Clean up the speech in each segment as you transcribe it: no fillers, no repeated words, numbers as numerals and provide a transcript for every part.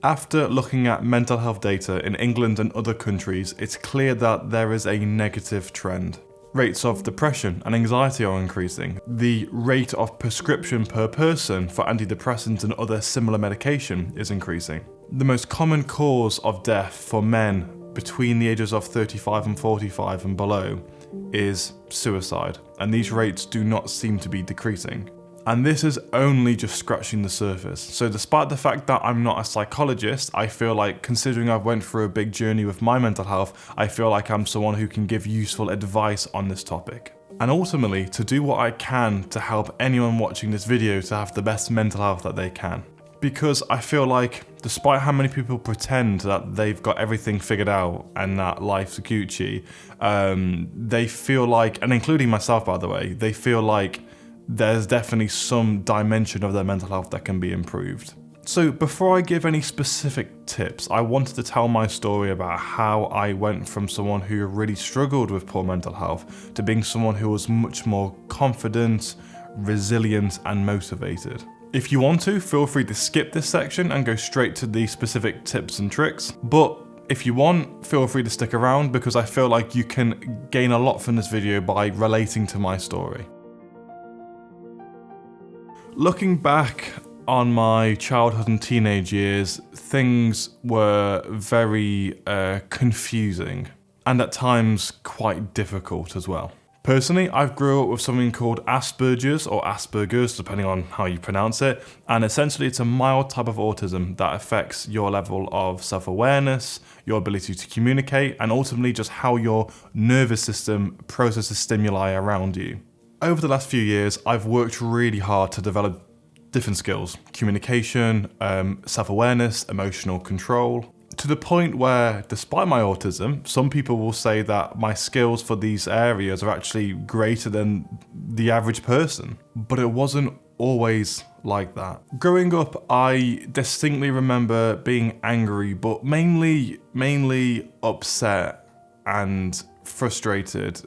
After looking at mental health data in England and other countries, it's clear that there is a negative trend. Rates of depression and anxiety are increasing. The rate of prescription per person for antidepressants and other similar medication is increasing. The most common cause of death for men between the ages of 35 and 45 and below is suicide, and these rates do not seem to be decreasing. And this is only just scratching the surface. So despite the fact that I'm not a psychologist, I feel like, considering I've went through a big journey with my mental health, I feel like I'm someone who can give useful advice on this topic. And ultimately, to do what I can to help anyone watching this video to have the best mental health that they can. Because I feel like, despite how many people pretend that they've got everything figured out and that life's Gucci, they feel like, and including myself by the way, they feel like there's definitely some dimension of their mental health that can be improved. So before I give any specific tips, I wanted to tell my story about how I went from someone who really struggled with poor mental health to being someone who was much more confident, resilient, and motivated. If you want to, feel free to skip this section and go straight to the specific tips and tricks, but if you want, feel free to stick around because I feel like you can gain a lot from this video by relating to my story. Looking back on my childhood and teenage years, things were very confusing and at times quite difficult as well. Personally, I've grew up with something called Asperger's or Asperger's, depending on how you pronounce it, and essentially it's a mild type of autism that affects your level of self-awareness, your ability to communicate, and ultimately just how your nervous system processes stimuli around you. Over the last few years, I've worked really hard to develop different skills: communication, self-awareness, emotional control, to the point where, despite my autism, some people will say that my skills for these areas are actually greater than the average person. But it wasn't always like that. Growing up, I distinctly remember being angry, but mainly upset and frustrated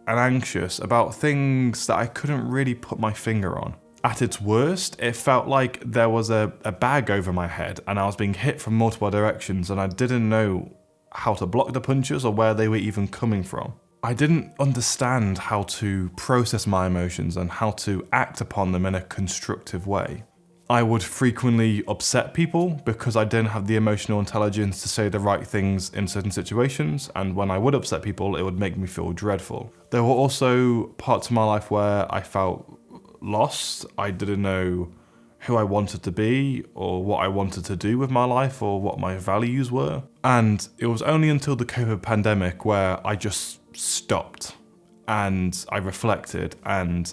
and anxious about things that I couldn't really put my finger on. At its worst, it felt like there was a bag over my head and I was being hit from multiple directions and I didn't know how to block the punches or where they were even coming from. I didn't understand how to process my emotions and how to act upon them in a constructive way. I would frequently upset people because I didn't have the emotional intelligence to say the right things in certain situations, and when I would upset people, it would make me feel dreadful. There were also parts of my life where I felt lost. I didn't know who I wanted to be or what I wanted to do with my life or what my values were. And it was only until the COVID pandemic where I just stopped and I reflected and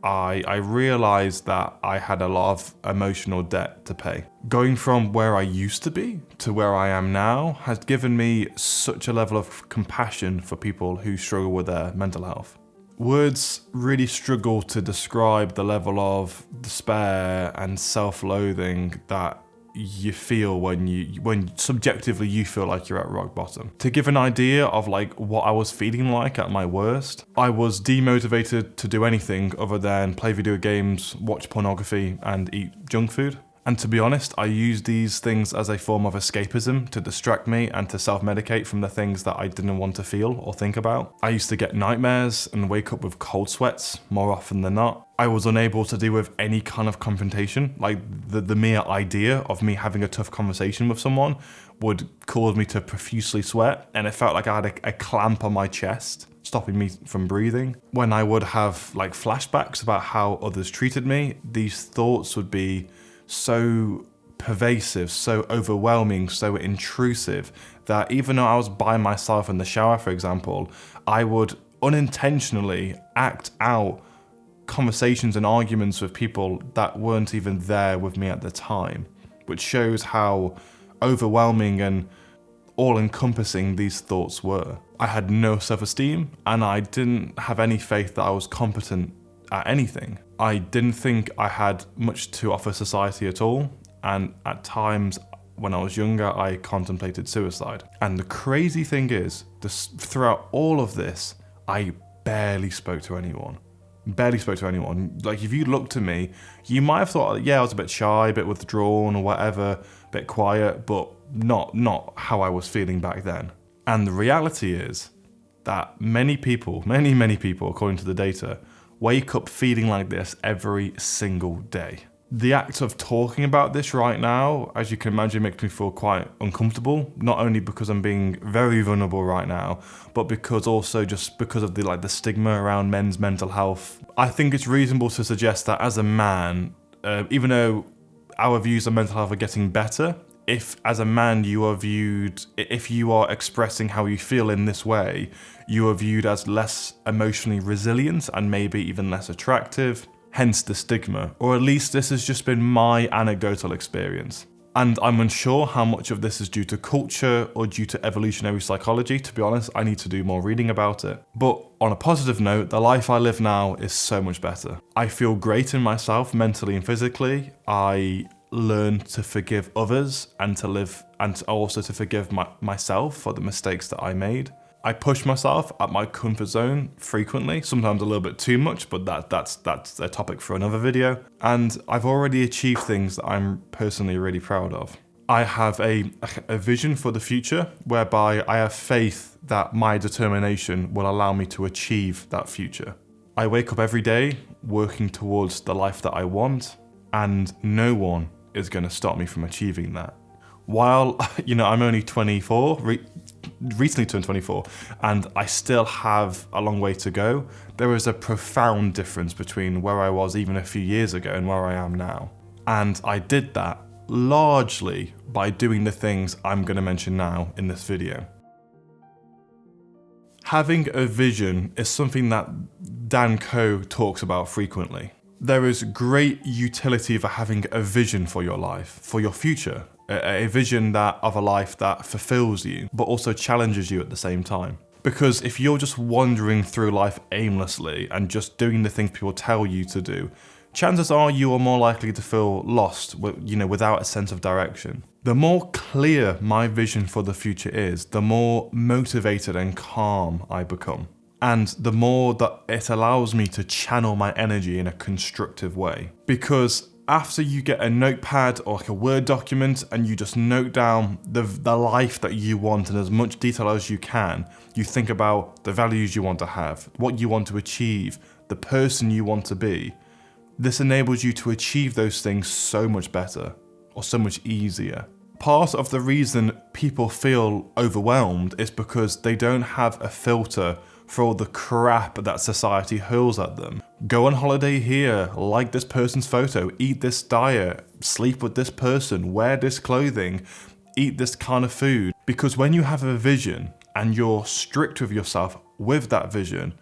I realized that I had a lot of emotional debt to pay. Going from where I used to be to where I am now has given me such a level of compassion for people who struggle with their mental health. Words really struggle to describe the level of despair and self-loathing that you feel when subjectively you feel like you're at rock bottom. To give an idea of like what I was feeling like at my worst, I was demotivated to do anything other than play video games, watch pornography, and eat junk food. And to be honest, I used these things as a form of escapism to distract me and to self-medicate from the things that I didn't want to feel or think about. I used to get nightmares and wake up with cold sweats more often than not. I was unable to deal with any kind of confrontation. Like the mere idea of me having a tough conversation with someone would cause me to profusely sweat, and it felt like I had a clamp on my chest, stopping me from breathing. When I would have like flashbacks about how others treated me, these thoughts would be so pervasive, so overwhelming, so intrusive that even though I was by myself in the shower, for example, I would unintentionally act out conversations and arguments with people that weren't even there with me at the time, which shows how overwhelming and all-encompassing these thoughts were. I had no self-esteem and I didn't have any faith that I was competent at anything. I didn't think I had much to offer society at all, and at times when I was younger I contemplated suicide. And the crazy thing is, throughout all of this, I barely spoke to anyone. barely spoke to anyone. Like, if you looked at me, you might have thought, yeah, I was a bit shy, a bit withdrawn or whatever, a bit quiet, but not how I was feeling back then. And the reality is that many people, many people, according to the data, wake up feeling like this every single day. The act of talking about this right now, as you can imagine, makes me feel quite uncomfortable, not only because I'm being very vulnerable right now, but because also just because of the stigma around men's mental health. I think it's reasonable to suggest that as a man, even though our views on mental health are getting better, if as a man you are viewed, if you are expressing how you feel in this way, you are viewed as less emotionally resilient and maybe even less attractive. Hence the stigma, or at least this has just been my anecdotal experience. And I'm unsure how much of this is due to culture or due to evolutionary psychology. To be honest, I need to do more reading about it. But on a positive note, the life I live now is so much better. I feel great in myself mentally and physically. I learn to forgive others and also to forgive myself for the mistakes that I made. I push myself at my comfort zone frequently, sometimes a little bit too much, but that's a topic for another video. And I've already achieved things that I'm personally really proud of. I have a vision for the future whereby I have faith that my determination will allow me to achieve that future. I wake up every day working towards the life that I want, and no one is going to stop me from achieving that. While, I'm only 24, recently turned 24, and I still have a long way to go, there is a profound difference between where I was even a few years ago and where I am now. And I did that largely by doing the things I'm going to mention now in this video. Having a vision is something that Dan Coe talks about frequently. There is great utility for having a vision for your life, for your future. A vision of a life that fulfills you, but also challenges you at the same time. Because if you're just wandering through life aimlessly and just doing the things people tell you to do, chances are you are more likely to feel lost, without a sense of direction. The more clear my vision for the future is, the more motivated and calm I become. And the more that it allows me to channel my energy in a constructive way. Because after you get a notepad or like a Word document and you just note down the life that you want in as much detail as you can, you think about the values you want to have, what you want to achieve, the person you want to be. This enables you to achieve those things so much better or so much easier. Part of the reason people feel overwhelmed is because they don't have a filter for all the crap that society hurls at them. Go on holiday here, like this person's photo, eat this diet, sleep with this person, wear this clothing, eat this kind of food. Because when you have a vision and you're strict with yourself with that vision,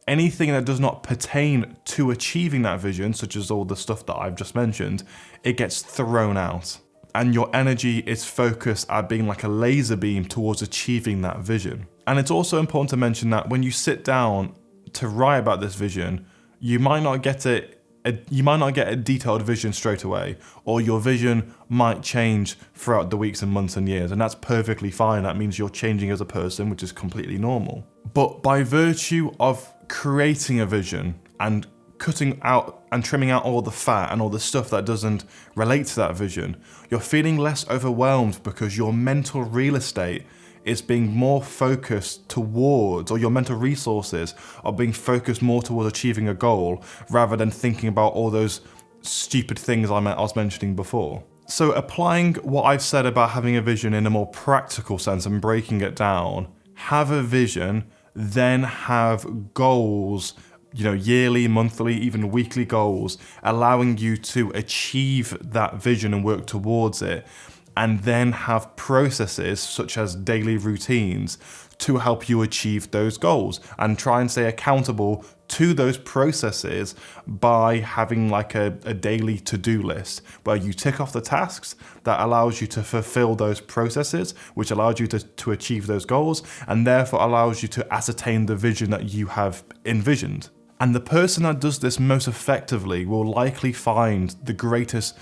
anything that does not pertain to achieving that vision, such as all the stuff that I've just mentioned, it gets thrown out. And your energy is focused at being like a laser beam towards achieving that vision. And it's also important to mention that when you sit down to write about this vision, you might not get a detailed vision straight away, or your vision might change throughout the weeks and months and years, and that's perfectly fine. That means you're changing as a person, which is completely normal. But by virtue of creating a vision and cutting out and trimming out all the fat and all the stuff that doesn't relate to that vision, you're feeling less overwhelmed because your mental real estate is being more focused towards, or your mental resources are being focused more towards achieving a goal rather than thinking about all those stupid things I was mentioning before. So applying what I've said about having a vision in a more practical sense and breaking it down, have a vision, then have goals, yearly, monthly, even weekly goals, allowing you to achieve that vision and work towards it. And then have processes such as daily routines to help you achieve those goals, and try and stay accountable to those processes by having like a daily to-do list where you tick off the tasks that allows you to fulfill those processes, which allows you to achieve those goals, and therefore allows you to ascertain the vision that you have envisioned. And the person that does this most effectively will likely find the greatest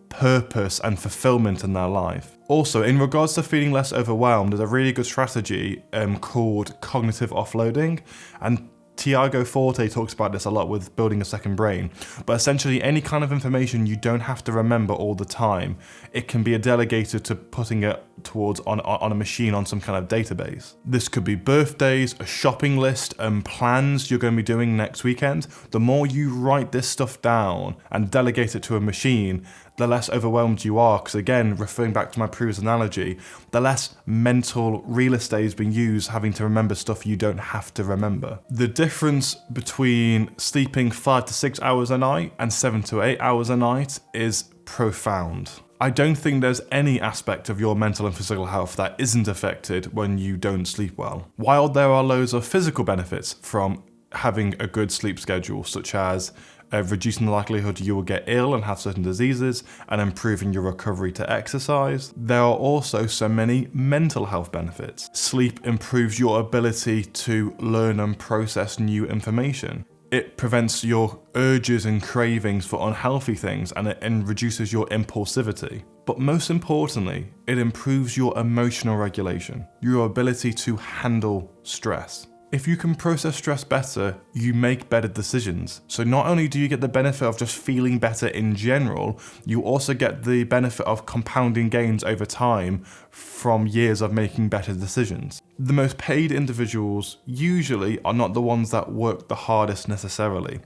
purpose and fulfillment in their life. Also, in regards to feeling less overwhelmed, there's a really good strategy called cognitive offloading. And Tiago Forte talks about this a lot with building a second brain, but essentially any kind of information you don't have to remember all the time. It can be delegated to putting it towards on a machine on some kind of database. This could be birthdays, a shopping list, plans you're going to be doing next weekend. The more you write this stuff down and delegate it to a machine, the less overwhelmed you are, because again, referring back to my previous analogy, the less mental real estate is being used having to remember stuff you don't have to remember. The difference between sleeping 5 to 6 hours a night and 7 to 8 hours a night is profound. I don't think there's any aspect of your mental and physical health that isn't affected when you don't sleep well. While there are loads of physical benefits from having a good sleep schedule, such as reducing the likelihood you will get ill and have certain diseases, and improving your recovery to exercise, there are also so many mental health benefits. Sleep improves your ability to learn and process new information. It prevents your urges and cravings for unhealthy things, and reduces your impulsivity. But most importantly, it improves your emotional regulation, your ability to handle stress. If you can process stress better, you make better decisions. So not only do you get the benefit of just feeling better in general, you also get the benefit of compounding gains over time from years of making better decisions. The most paid individuals usually are not the ones that work the hardest necessarily.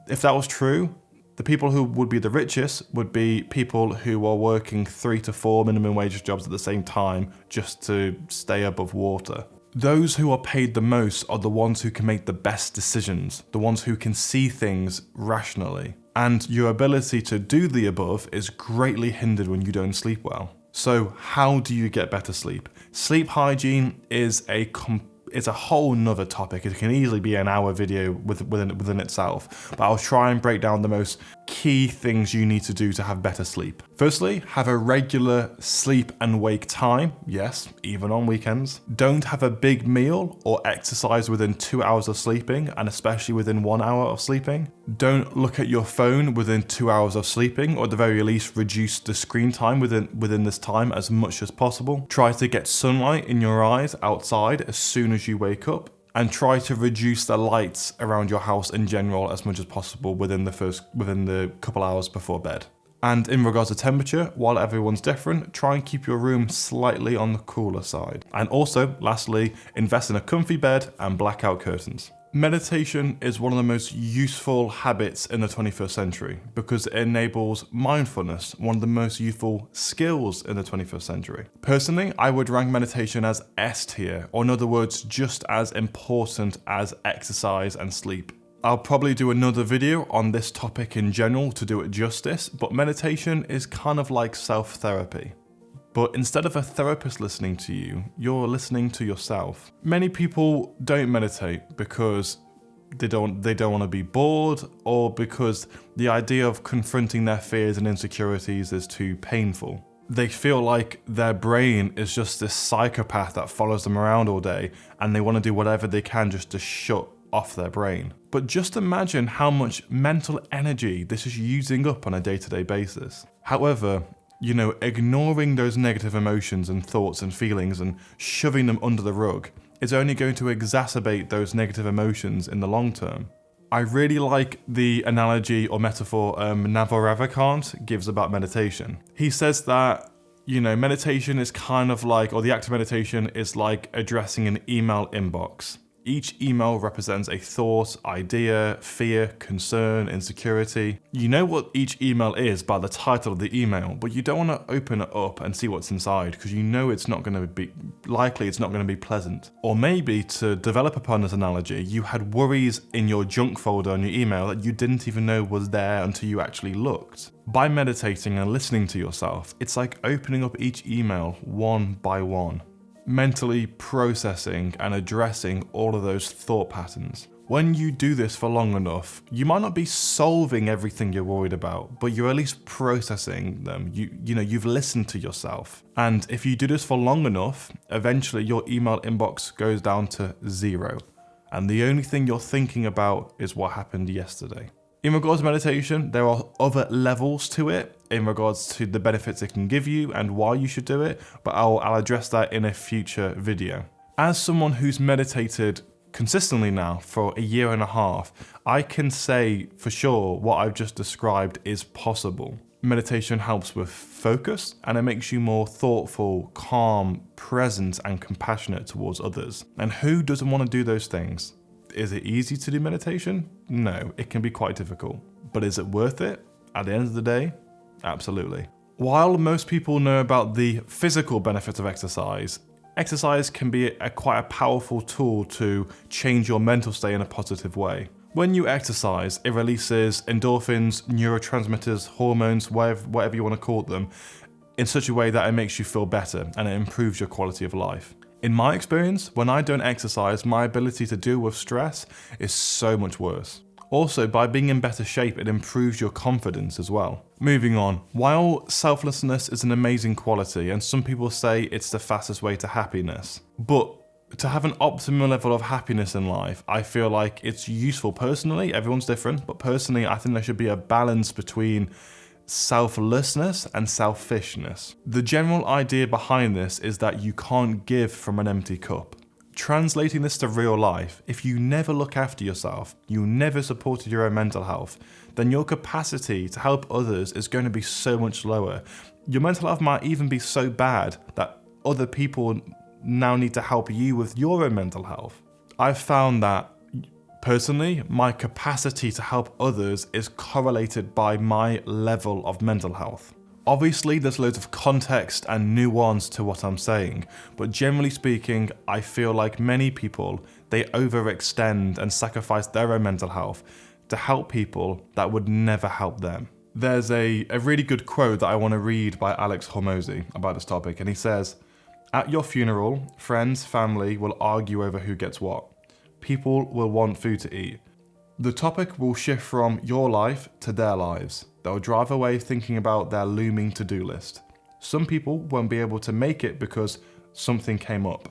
If that was true, the people who would be the richest would be people who are working 3 to 4 minimum wage jobs at the same time just to stay above water. Those who are paid the most are the ones who can make the best decisions, the ones who can see things rationally. And your ability to do the above is greatly hindered when you don't sleep well. So how do you get better sleep? Sleep hygiene is a whole nother topic. It can easily be an hour video within itself, but I'll try and break down the most key things you need to do to have better sleep. Firstly, have a regular sleep and wake time. Yes, even on weekends. Don't have a big meal or exercise within 2 hours of sleeping, and especially within 1 hour of sleeping. Don't look at your phone within 2 hours of sleeping, or at the very least reduce the screen time within this time as much as possible. Try to get sunlight in your eyes outside as soon as you wake up, and try to reduce the lights around your house in general as much as possible within the couple hours before bed. And in regards to temperature, while everyone's different, try and keep your room slightly on the cooler side. And also, lastly, invest in a comfy bed and blackout curtains. Meditation is one of the most useful habits in the 21st century because it enables mindfulness, one of the most useful skills in the 21st century. Personally, I would rank meditation as S tier, or in other words, just as important as exercise and sleep. I'll probably do another video on this topic in general to do it justice, but meditation is kind of like self-therapy. But instead of a therapist listening to you, you're listening to yourself. Many people don't meditate because they don't want to be bored, or because the idea of confronting their fears and insecurities is too painful. They feel like their brain is just this psychopath that follows them around all day, and they want to do whatever they can just to shut off their brain. But just imagine how much mental energy this is using up on a day-to-day basis. However, ignoring those negative emotions and thoughts and feelings and shoving them under the rug is only going to exacerbate those negative emotions in the long term. I really like the analogy or metaphor Naval Ravikant gives about meditation. He says that, meditation is kind of like, or the act of meditation is like addressing an email inbox. Each email represents a thought, idea, fear, concern, insecurity. You know what each email is by the title of the email, but you don't want to open it up and see what's inside because it's not going to be pleasant. Or maybe, to develop upon this analogy, you had worries in your junk folder on your email that you didn't even know was there until you actually looked. By meditating and listening to yourself, it's like opening up each email one by one, mentally processing and addressing all of those thought patterns. When you do this for long enough, you might not be solving everything you're worried about, but you're at least processing them. You've listened to yourself. And if you do this for long enough, eventually your email inbox goes down to 0. And the only thing you're thinking about is what happened yesterday. In regards to meditation, there are other levels to it in regards to the benefits it can give you and why you should do it, but I'll address that in a future video. As someone who's meditated consistently now for a year and a half, I can say for sure what I've just described is possible. Meditation helps with focus, and it makes you more thoughtful, calm, present, and compassionate towards others. And who doesn't want to do those things? Is it easy to do meditation? No, it can be quite difficult. But is it worth it? At the end of the day, absolutely. While most people know about the physical benefits of exercise, exercise can be quite a powerful tool to change your mental state in a positive way. When you exercise, it releases endorphins, neurotransmitters, hormones, whatever you want to call them, in such a way that it makes you feel better and it improves your quality of life. In my experience, when I don't exercise, my ability to deal with stress is so much worse. Also, by being in better shape, it improves your confidence as well. Moving on, while selflessness is an amazing quality, and some people say it's the fastest way to happiness, but to have an optimal level of happiness in life, I feel like it's useful personally. Everyone's different, but personally, I think there should be a balance between selflessness and selfishness. The general idea behind this is that you can't give from an empty cup. Translating this to real life, if you never look after yourself, you never supported your own mental health, then your capacity to help others is going to be so much lower. Your mental health might even be so bad that other people now need to help you with your own mental health. I've found that personally, my capacity to help others is correlated by my level of mental health. Obviously, there's loads of context and nuance to what I'm saying, but generally speaking, I feel like many people, they overextend and sacrifice their own mental health to help people that would never help them. There's a really good quote that I want to read by Alex Hormozy about this topic, and he says, "At your funeral, friends, family will argue over who gets what. People will want food to eat. The topic will shift from your life to their lives. They'll drive away thinking about their looming to-do list. Some people won't be able to make it because something came up.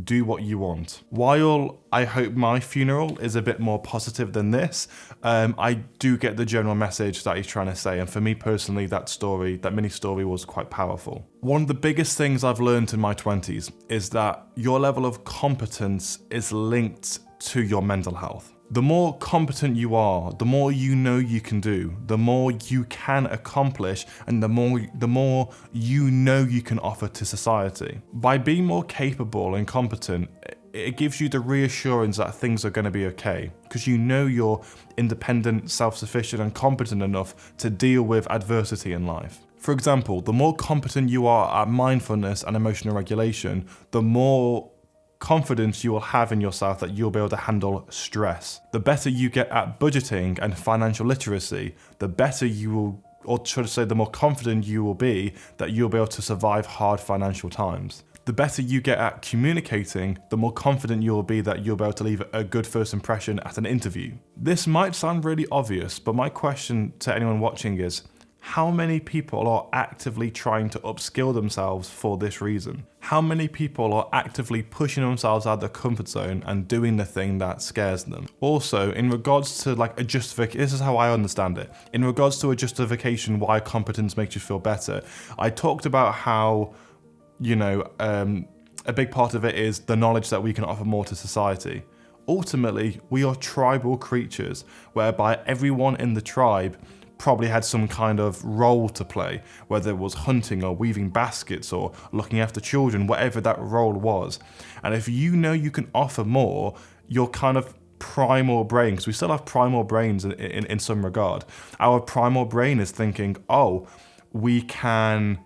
Do what you want." While I hope my funeral is a bit more positive than this, I do get the general message that he's trying to say, and for me personally, that mini story was quite powerful. One of the biggest things I've learned in my 20s is that your level of competence is linked to your mental health. The more competent you are, the more you know you can do, the more you can accomplish, and the more you know you can offer to society. By being more capable and competent, it gives you the reassurance that things are going to be okay, because you know you're independent, self-sufficient, and competent enough to deal with adversity in life. For example, the more competent you are at mindfulness and emotional regulation, the more confidence you will have in yourself that you'll be able to handle stress. The better you get at budgeting and financial literacy, the better you will, or should I say, the more confident you will be that you'll be able to survive hard financial times. The better you get at communicating, the more confident you will be that you'll be able to leave a good first impression at an interview. This might sound really obvious, but my question to anyone watching is, how many people are actively trying to upskill themselves for this reason? How many people are actively pushing themselves out of their comfort zone and doing the thing that scares them? Also, in regards to like a justification, this is how I understand it. In regards to a justification why competence makes you feel better, I talked about how, a big part of it is the knowledge that we can offer more to society. Ultimately, we are tribal creatures, whereby everyone in the tribe probably had some kind of role to play, whether it was hunting or weaving baskets or looking after children, whatever that role was. And if you know you can offer more, your kind of primal brain, because we still have primal brains in some regard, our primal brain is thinking, oh, we can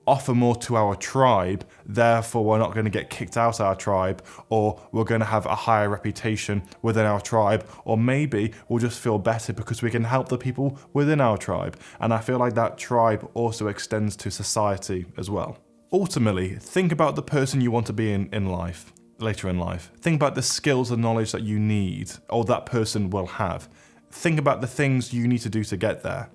offer more to our tribe, therefore we're not going to get kicked out of our tribe, or we're going to have a higher reputation within our tribe, or maybe we'll just feel better because we can help the people within our tribe. And I feel like that tribe also extends to society as well. Ultimately, think about the person you want to be in life, later in life. Think about the skills and knowledge that you need, or that person will have. Think about the things you need to do to get there.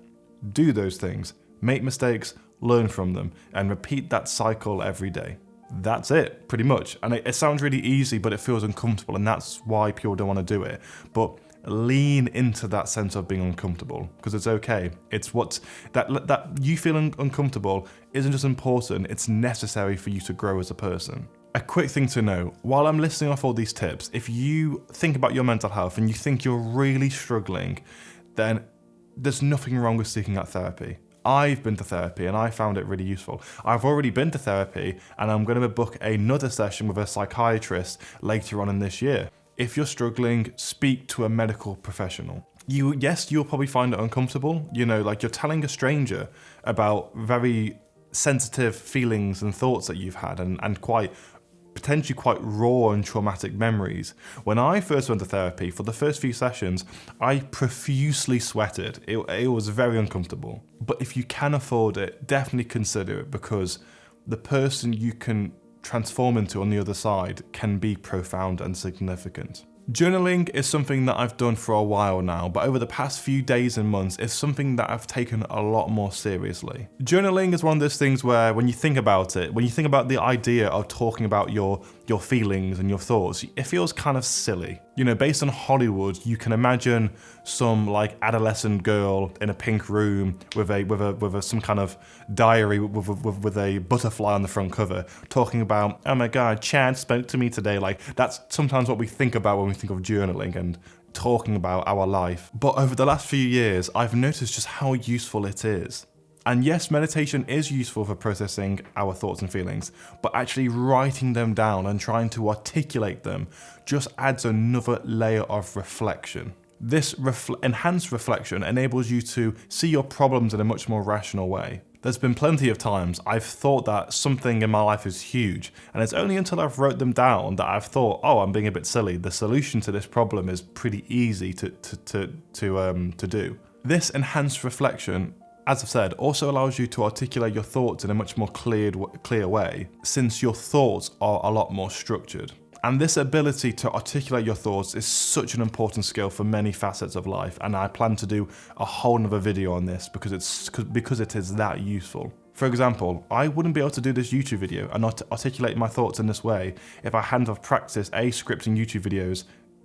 Do those things. Make mistakes, learn from them, and repeat that cycle every day. That's it, pretty much. And it sounds really easy, but it feels uncomfortable, and that's why people don't want to do it. But lean into that sense of being uncomfortable, because it's okay. It's that you feeling uncomfortable isn't just important, it's necessary for you to grow as a person. A quick thing to know, while I'm listing off all these tips, if you think about your mental health and you think you're really struggling, then there's nothing wrong with seeking out therapy. I've been to therapy and I found it really useful. I've already been to therapy and I'm going to book another session with a psychiatrist later on in this year. If you're struggling, speak to a medical professional. You'll probably find it uncomfortable. Like you're telling a stranger about very sensitive feelings and thoughts that you've had and potentially quite raw and traumatic memories. When I first went to therapy, for the first few sessions, I profusely sweated. It was very uncomfortable. But if you can afford it, definitely consider it, because the person you can transform into on the other side can be profound and significant. Journaling is something that I've done for a while now, but over the past few days and months, it's something that I've taken a lot more seriously. Journaling is one of those things where when you think about it, when you think about the idea of talking about your feelings and your thoughts, it feels kind of silly. Based on Hollywood, you can imagine some like adolescent girl in a pink room with some kind of diary with a butterfly on the front cover, talking about, oh my God, Chad spoke to me today. Like that's sometimes what we think about when we think of journaling and talking about our life. But over the last few years, I've noticed just how useful it is. And yes, meditation is useful for processing our thoughts and feelings, but actually writing them down and trying to articulate them just adds another layer of reflection. This enhanced reflection enables you to see your problems in a much more rational way. There's been plenty of times I've thought that something in my life is huge, and it's only until I've wrote them down that I've thought, oh, I'm being a bit silly. The solution to this problem is pretty easy to do. This enhanced reflection, as I've said, also allows you to articulate your thoughts in a much more clear way, since your thoughts are a lot more structured. And this ability to articulate your thoughts is such an important skill for many facets of life, and I plan to do a whole nother video on this because it is that useful. For example, I wouldn't be able to do this YouTube video and not articulate my thoughts in this way if I hadn't have practiced scripting YouTube videos,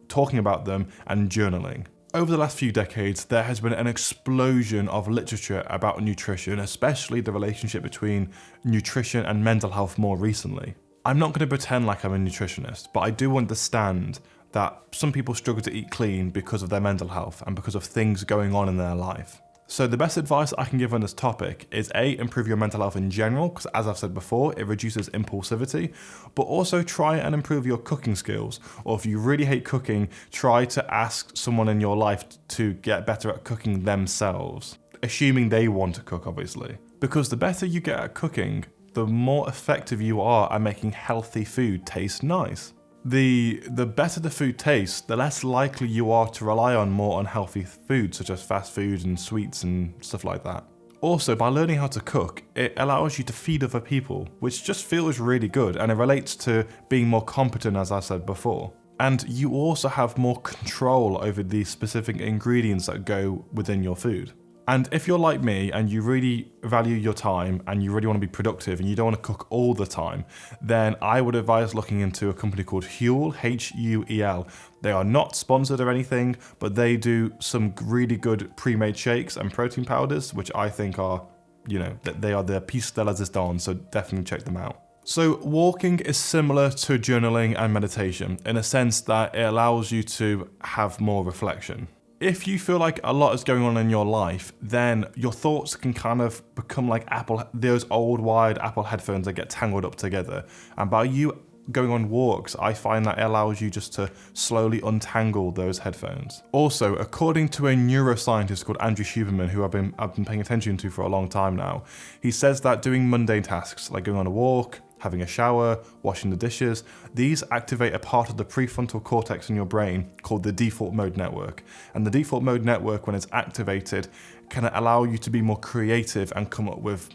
talking about them, and journaling. Over the last few decades, there has been an explosion of literature about nutrition, especially the relationship between nutrition and mental health more recently. I'm not going to pretend like I'm a nutritionist, but I do understand that some people struggle to eat clean because of their mental health and because of things going on in their life. So the best advice I can give on this topic is improve your mental health in general, because as I've said before, it reduces impulsivity, but also try and improve your cooking skills. Or if you really hate cooking, try to ask someone in your life to get better at cooking themselves, assuming they want to cook, obviously. Because the better you get at cooking, the more effective you are at making healthy food taste nice. The better the food tastes, the less likely you are to rely on more unhealthy foods such as fast food and sweets and stuff like that. Also, by learning how to cook, it allows you to feed other people, which just feels really good, and it relates to being more competent, as I said before. And you also have more control over the specific ingredients that go within your food. And if you're like me and you really value your time and you really want to be productive and you don't want to cook all the time, then I would advise looking into a company called Huel, Huel. They are not sponsored or anything, but they do some really good pre-made shakes and protein powders, which I think are, they are the piece de la resistance, so definitely check them out. So walking is similar to journaling and meditation in a sense that it allows you to have more reflection. If you feel like a lot is going on in your life, then your thoughts can kind of become like those old wired Apple headphones that get tangled up together. And by you going on walks, I find that it allows you just to slowly untangle those headphones. Also, according to a neuroscientist called Andrew Huberman, who I've been paying attention to for a long time now, he says that doing mundane tasks like going on a walk, having a shower, washing the dishes, these activate a part of the prefrontal cortex in your brain called the default mode network. And the default mode network, when it's activated, can allow you to be more creative and come up with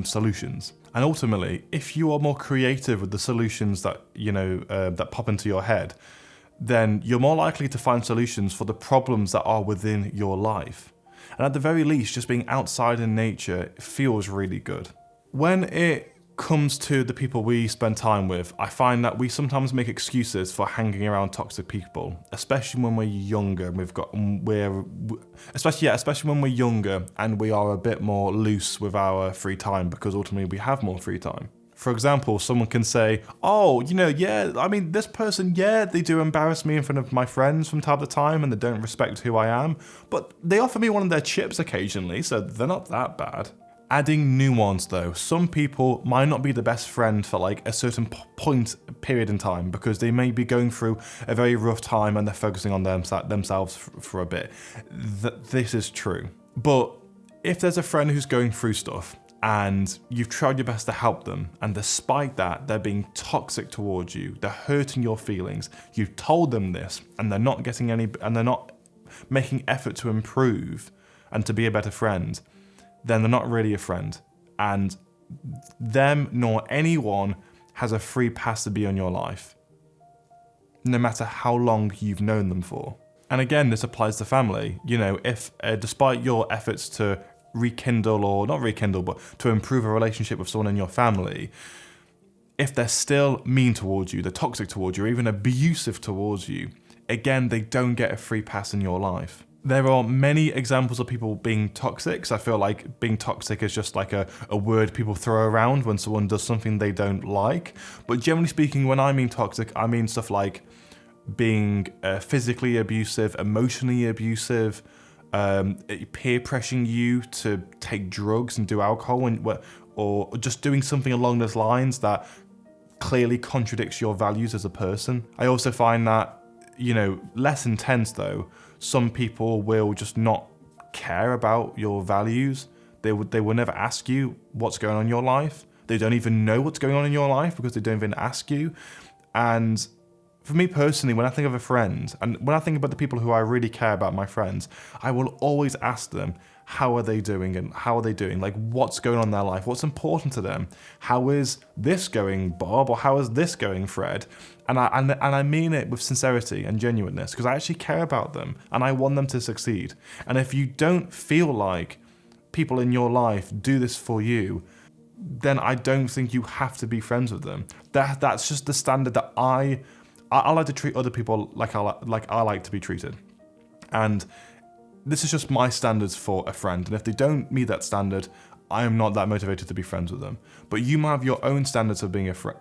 solutions. And ultimately, if you are more creative with the solutions that that pop into your head, then you're more likely to find solutions for the problems that are within your life. And at the very least, just being outside in nature feels really good. When it comes to the people we spend time with, I find that we sometimes make excuses for hanging around toxic people, especially when we're younger. Especially when we're younger and we are a bit more loose with our free time, because ultimately we have more free time. For example, someone can say, oh, this person, they do embarrass me in front of my friends from time to time and they don't respect who I am, but they offer me one of their chips occasionally, so they're not that bad. Adding nuance though, some people might not be the best friend for like a certain period in time because they may be going through a very rough time and they're focusing on themselves for a bit. This is true. But if there's a friend who's going through stuff and you've tried your best to help them, and despite that, they're being toxic towards you, they're hurting your feelings, you've told them this, and they're not making effort to improve and to be a better friend, then they're not really a friend. And them nor anyone has a free pass to be on your life, no matter how long you've known them for. And again, this applies to family. If despite your efforts to to improve a relationship with someone in your family, if they're still mean towards you, they're toxic towards you, or even abusive towards you, again, they don't get a free pass in your life. There are many examples of people being toxic, so I feel like being toxic is just like a word people throw around when someone does something they don't like. But generally speaking, when I mean toxic, I mean stuff like being physically abusive, emotionally abusive, peer pressuring you to take drugs and do alcohol, or just doing something along those lines that clearly contradicts your values as a person. I also find that, less intense though, some people will just not care about your values. They will never ask you what's going on in your life. They don't even know what's going on in your life because they don't even ask you. And for me personally, when I think of a friend, and when I think about the people who I really care about, my friends, I will always ask them, how are they doing and how are they doing? Like, what's going on in their life? What's important to them? How is this going, Bob? Or how is this going, Fred? And I mean it with sincerity and genuineness, because I actually care about them and I want them to succeed. And if you don't feel like people in your life do this for you, then I don't think you have to be friends with them. That's just the standard that I like to treat other people like I like to be treated. And this is just my standards for a friend. And if they don't meet that standard, I am not that motivated to be friends with them. But you might have your own standards of being a friend.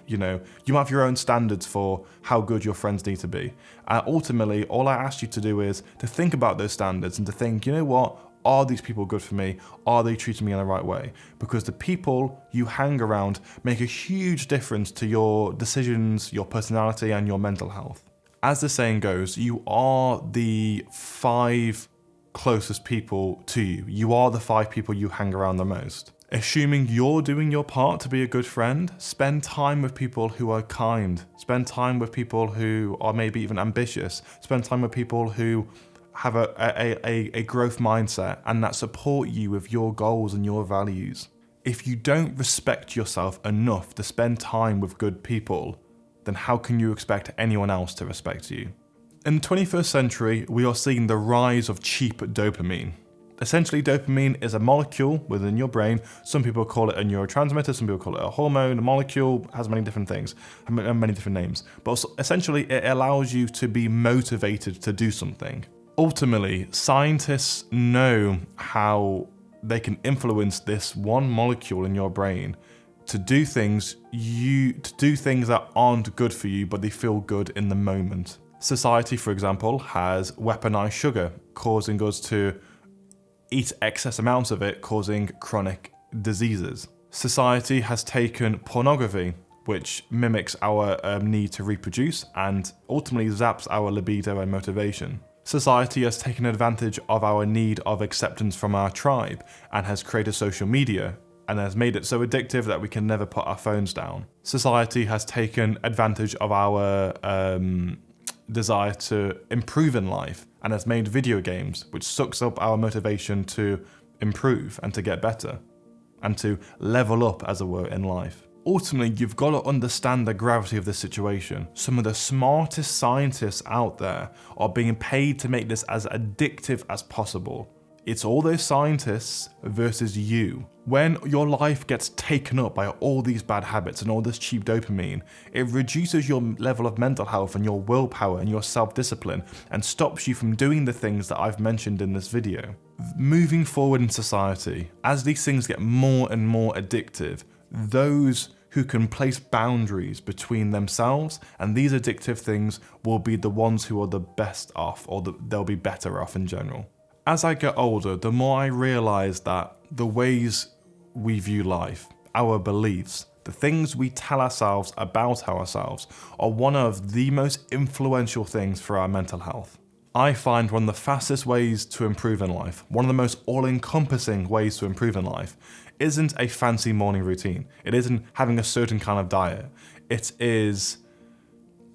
You might have your own standards for how good your friends need to be. And ultimately, all I ask you to do is to think about those standards and to think, what? Are these people good for me? Are they treating me in the right way? Because the people you hang around make a huge difference to your decisions, your personality, and your mental health. As the saying goes, you are the 5 closest people to you. You are the 5 people you hang around the most. Assuming you're doing your part to be a good friend, spend time with people who are kind. Spend time with people who are maybe even ambitious. Spend time with people who have a growth mindset and that support you with your goals and your values. If you don't respect yourself enough to spend time with good people, then how can you expect anyone else to respect you? In the 21st century, we are seeing the rise of cheap dopamine. Essentially, dopamine is a molecule within your brain. Some people call it a neurotransmitter, some people call it a hormone. A molecule has many different things, many different names. But essentially, it allows you to be motivated to do something. Ultimately, scientists know how they can influence this one molecule in your brain to do things that aren't good for you, but they feel good in the moment. Society, for example, has weaponized sugar, causing us to eat excess amounts of it, causing chronic diseases. Society has taken pornography, which mimics our need to reproduce and ultimately zaps our libido and motivation. Society has taken advantage of our need of acceptance from our tribe and has created social media and has made it so addictive that we can never put our phones down. Society has taken advantage of our desire to improve in life and has made video games, which sucks up our motivation to improve and to get better and to level up, as it were, in life. Ultimately, you've got to understand the gravity of this situation. Some of the smartest scientists out there are being paid to make this as addictive as possible. It's all those scientists versus you. When your life gets taken up by all these bad habits and all this cheap dopamine, it reduces your level of mental health and your willpower and your self-discipline and stops you from doing the things that I've mentioned in this video. Moving forward in society, as these things get more and more addictive, those who can place boundaries between themselves and these addictive things will be the ones who are the best off, or they'll be better off in general. As I get older, the more I realize that the ways we view life, our beliefs, the things we tell ourselves about ourselves are one of the most influential things for our mental health. I find one of the fastest ways to improve in life, one of the most all-encompassing ways to improve in life, isn't a fancy morning routine. It isn't having a certain kind of diet. It is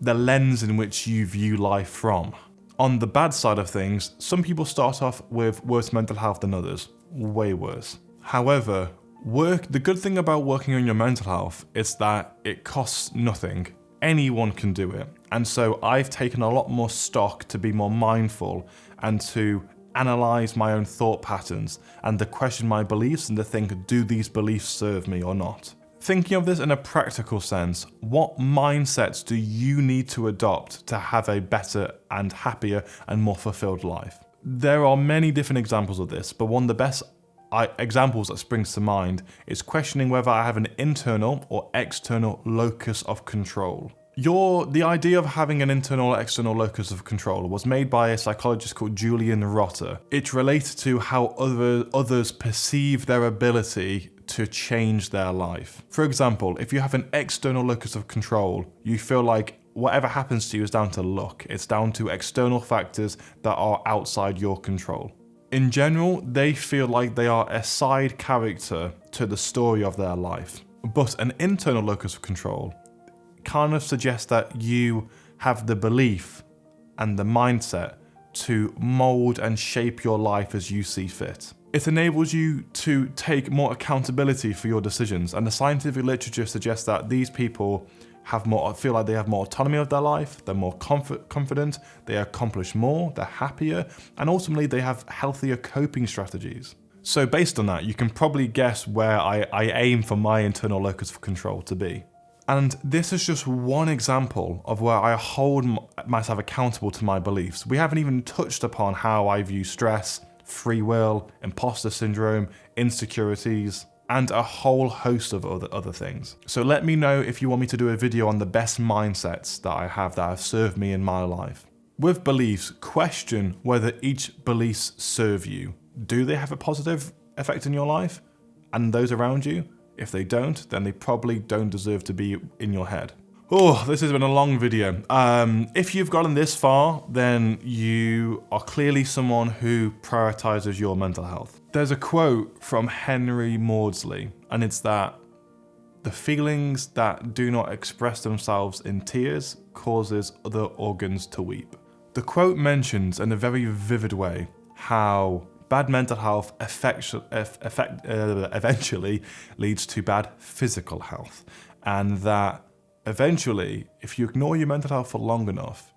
the lens in which you view life from. On the bad side of things, some people start off with worse mental health than others. Way worse. However, the good thing about working on your mental health is that it costs nothing. Anyone can do it. And so I've taken a lot more stock to be more mindful and to analyze my own thought patterns and to question my beliefs and to think, do these beliefs serve me or not? Thinking of this in a practical sense, what mindsets do you need to adopt to have a better and happier and more fulfilled life? There are many different examples of this, but one of the best examples that springs to mind is questioning whether I have an internal or external locus of control. The idea of having an internal or external locus of control was made by a psychologist called Julian Rotter. It's related to how others perceive their ability to change their life. For example, if you have an external locus of control, you feel like whatever happens to you is down to luck. It's down to external factors that are outside your control. In general, they feel like they are a side character to the story of their life. But an internal locus of control kind of suggests that you have the belief and the mindset to mold and shape your life as you see fit. It enables you to take more accountability for your decisions, and the scientific literature suggests that these people feel like they have more autonomy of their life, they're more confident, they accomplish more, they're happier, and ultimately they have healthier coping strategies. So based on that, you can probably guess where I aim for my internal locus of control to be. And this is just one example of where I hold myself accountable to my beliefs. We haven't even touched upon how I view stress, free will, imposter syndrome, insecurities, and a whole host of other things. So let me know if you want me to do a video on the best mindsets that I have that have served me in my life. With beliefs, question whether each beliefs serve you. Do they have a positive effect in your life and those around you? If they don't, then they probably don't deserve to be in your head. Oh, this has been a long video. If you've gotten this far, then you are clearly someone who prioritizes your mental health. There's a quote from Henry Maudsley, and it's that the feelings that do not express themselves in tears causes other organs to weep. The quote mentions in a very vivid way how bad mental health eventually leads to bad physical health, and that eventually, if you ignore your mental health for long enough,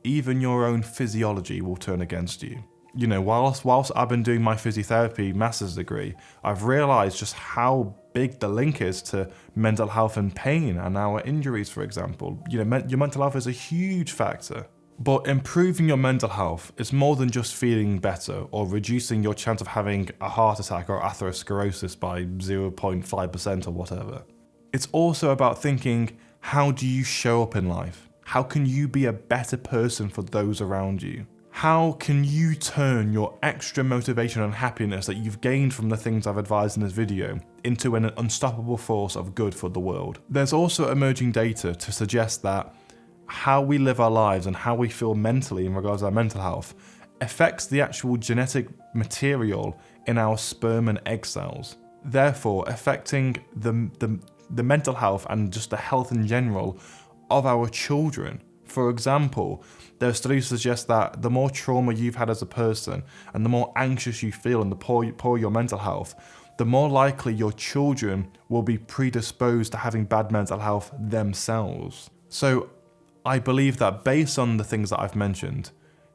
even your own physiology will turn against you. You know, whilst I've been doing my physiotherapy master's degree, I've realized just how big the link is to mental health and pain and our injuries, for example. You know, your mental health is a huge factor. But improving your mental health is more than just feeling better or reducing your chance of having a heart attack or atherosclerosis by 0.5% or whatever. It's also about thinking, how do you show up in life? How can you be a better person for those around you? How can you turn your extra motivation and happiness that you've gained from the things I've advised in this video into an unstoppable force of good for the world? There's also emerging data to suggest that how we live our lives and how we feel mentally in regards to our mental health affects the actual genetic material in our sperm and egg cells, therefore affecting the mental health and just the health in general of our children. For example, there are studies that suggest that the more trauma you've had as a person and the more anxious you feel and the poor your mental health, the more likely your children will be predisposed to having bad mental health themselves. So I believe that based on the things that I've mentioned,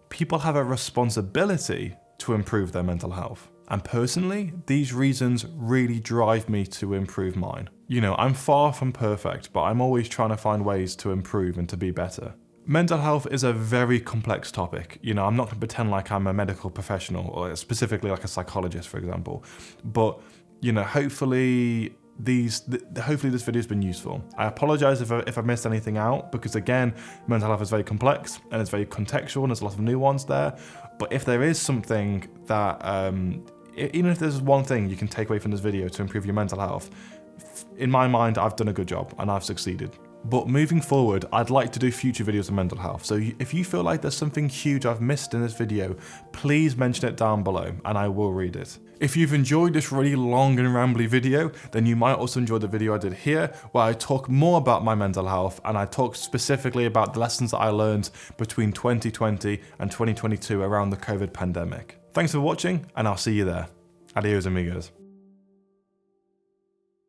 people have a responsibility to improve their mental health. And personally, these reasons really drive me to improve mine. You know, I'm far from perfect, but I'm always trying to find ways to improve and to be better. Mental health is a very complex topic. You know, I'm not going to pretend like I'm a medical professional, or specifically like a psychologist, for example. But, you know, hopefully this video has been useful. I apologize if I missed anything out, because again, mental health is very complex and it's very contextual and there's a lot of nuance there. But if there is something that, even if there's one thing you can take away from this video to improve your mental health, in my mind, I've done a good job and I've succeeded. But moving forward, I'd like to do future videos on mental health. So if you feel like there's something huge I've missed in this video, please mention it down below and I will read it. If you've enjoyed this really long and rambly video, then you might also enjoy the video I did here, where I talk more about my mental health and I talk specifically about the lessons that I learned between 2020 and 2022 around the COVID pandemic. Thanks for watching and I'll see you there. Adios amigos.